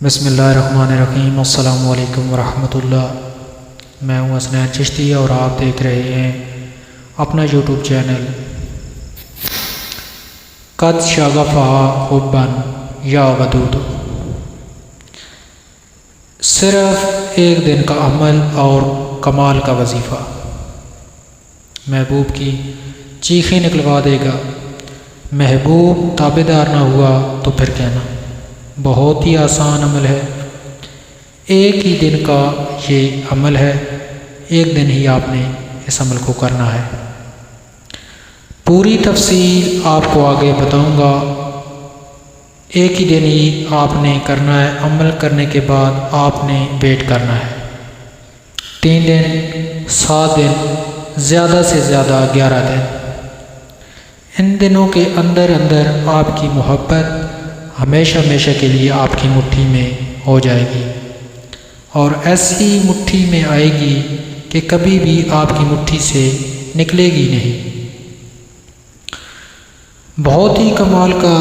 بسم اللہ الرحمن الرحیم۔ السلام علیکم ورحمۃ اللہ۔ میں ہوں حسنین چشتی اور آپ دیکھ رہے ہیں اپنا یوٹیوب چینل قد شغفہا حبا یا ودود۔ صرف ایک دن کا عمل اور کمال کا وظیفہ محبوب کی چیخیں نکلوا دے گا۔ محبوب تابعدار نہ ہوا تو پھر کہنا بہت ہی آسان عمل ہے۔ ایک ہی دن کا یہ عمل ہے، ایک دن ہی آپ نے اس عمل کو کرنا ہے۔ پوری تفصیل آپ کو آگے بتاؤں گا۔ ایک ہی دن ہی آپ نے کرنا ہے، عمل کرنے کے بعد آپ نے ویٹ کرنا ہے 3 دن 7 دن زیادہ سے زیادہ 11 دن۔ ان دنوں کے اندر آپ کی محبت ہمیشہ کے لیے آپ کی مٹھی میں ہو جائے گی، اور ایسی مٹھی میں آئے گی کہ کبھی بھی آپ کی مٹھی سے نکلے گی نہیں۔ بہت ہی کمال کا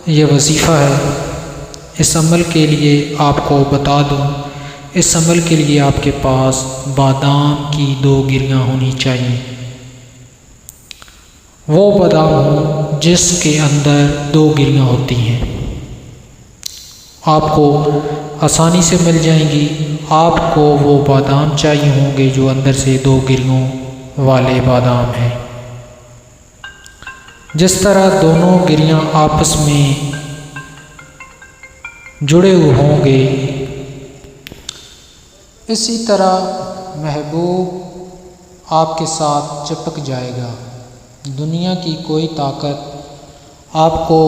یہ وظیفہ ہے۔ اس عمل کے لیے آپ کو بتا دوں، اس عمل کے لیے آپ کے پاس بادام کی 2 گریاں ہونی چاہیے۔ وہ بادام ہوں جس کے اندر 2 گریاں ہوتی ہیں، آپ کو آسانی سے مل جائیں گی۔ آپ کو وہ بادام چاہیے ہوں گے جو اندر سے 2 گریوں والے بادام ہیں۔ جس طرح دونوں گریاں آپس میں جڑے ہوئے ہوں گے، اسی طرح محبوب آپ کے ساتھ چپک جائے گا۔ دنیا کی کوئی طاقت آپ کو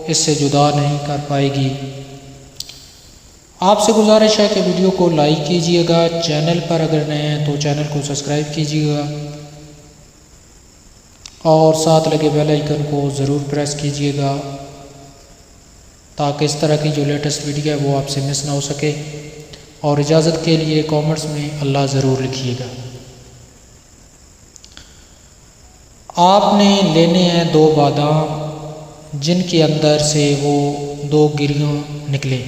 اس سے جدا نہیں کر پائے گی۔ آپ سے گزارش ہے کہ ویڈیو کو لائک کیجیے گا، چینل پر اگر نئے ہیں تو چینل کو سبسکرائب کیجیے گا، اور ساتھ لگے بیل آئیکن کو ضرور پریس کیجیے گا تاکہ اس طرح کی جو لیٹسٹ ویڈیو ہے وہ آپ سے مس نہ ہو سکے۔ اور اجازت کے لیے کامنٹس میں اللہ ضرور لکھیے گا۔ آپ نے لینے ہیں 2 بادام جن کے اندر سے وہ 2 گریوں نکلے،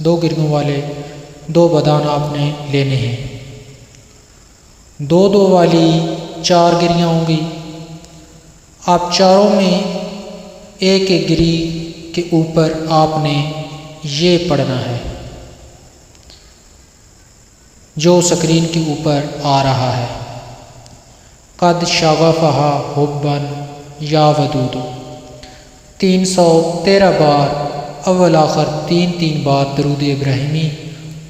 2 گریوں والے 2 بادام آپ نے لینے ہیں۔ 2 والی 4 گریاں ہوں گی۔ آپ چاروں میں ایک گری کے اوپر آپ نے یہ پڑھنا ہے جو سکرین کے اوپر آ رہا ہے، قد شغفہا حبا یا ودود۔ 313 بار اول آخر 3 بار درود ابراہیمی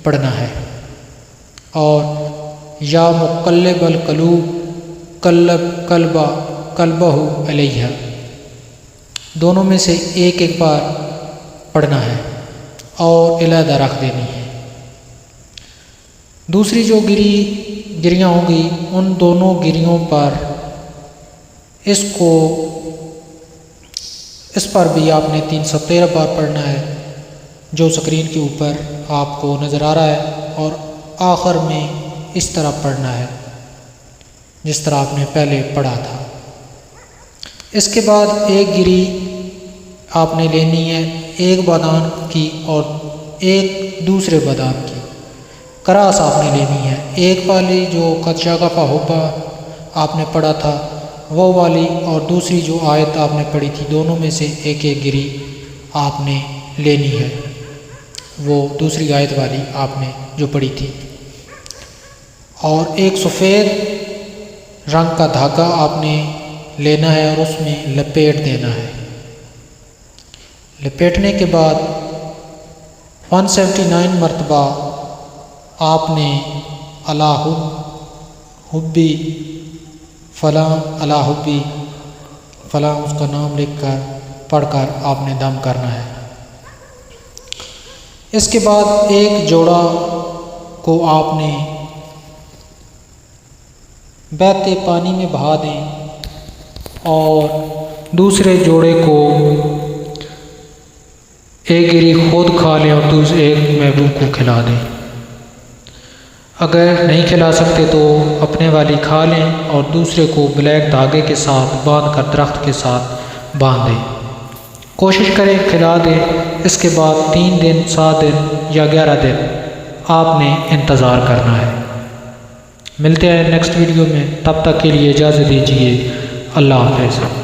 پڑھنا ہے، اور یا مقلب القلوب قلب قلبہ علیہ، دونوں میں سے ایک بار پڑھنا ہے اور علیحدہ رکھ دینی ہے۔ دوسری جو گریاں ہوں گی ان دونوں گریوں پر اس پر بھی آپ نے 313 بار پڑھنا ہے جو سکرین کے اوپر آپ کو نظر آ رہا ہے، اور آخر میں اس طرح پڑھنا ہے جس طرح آپ نے پہلے پڑھا تھا۔ اس کے بعد ایک گری آپ نے لینی ہے، ایک بادام کی اور ایک دوسرے بادام کی کراس آپ نے لینی ہے۔ ایک والی جو قد شغفہا حبا آپ نے پڑھا تھا وہ والی، اور دوسری جو آیت آپ نے پڑھی تھی، دونوں میں سے ایک گری آپ نے لینی ہے، وہ دوسری آیت والی آپ نے جو پڑھی تھی۔ اور ایک سفید رنگ کا دھاگا آپ نے لینا ہے اور اس میں لپیٹ دینا ہے۔ لپیٹنے کے بعد 179 مرتبہ آپ نے اللہ حبی فلاں، اللہ حبی فلاں اس کا نام لکھ کر پڑھ کر آپ نے دم کرنا ہے۔ اس کے بعد ایک جوڑا کو آپ نے بہتے پانی میں بہا دیں اور دوسرے جوڑے کو ایک گری خود کھا لیں اور دوسرے ایک محبوب کو کھلا دیں۔ اگر نہیں کھلا سکتے تو اپنے والی کھا لیں اور دوسرے کو بلیک دھاگے کے ساتھ باندھ کر درخت کے ساتھ باندھ دیں، کوشش کریں کھلا دیں، اس کے بعد 3 دن 7 دن یا 11 دن آپ نے انتظار کرنا ہے۔ ملتے ہیں نیکسٹ ویڈیو میں، تب تک کے لیے اجازت دیجیے، اللہ حافظ۔